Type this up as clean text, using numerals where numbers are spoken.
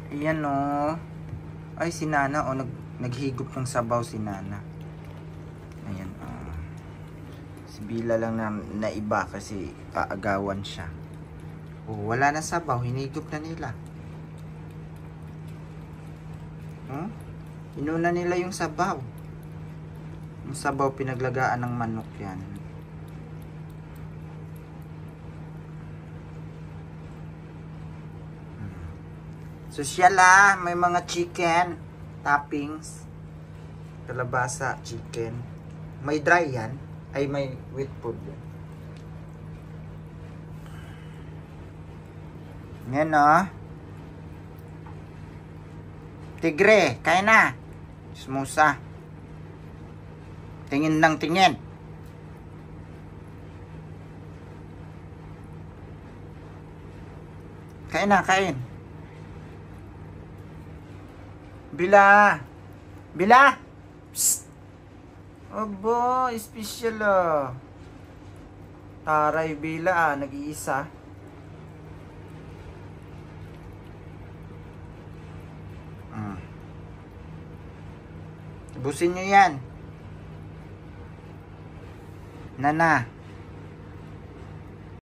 Ayan o. Ay, si Nana o. Naghigop ng sabaw si Nana. Ayan o. Si Bila lang na naiba kasi aagawan siya. O, wala na sabaw. Hinigop na nila. Inuna nila yung sabaw. Yung sabaw pinaglagaan ng manok yan. Sosyal may mga chicken toppings. Kalabasa, chicken. May dry yan. Ay may wet food yan. Yan o. Tigre, kain na. Smusa. Tingin ng tingin. Kain na, kain. Bila. Bila. Psst. Abo, special Taray Bila nag-iisa. Busin nyo yan. Nana.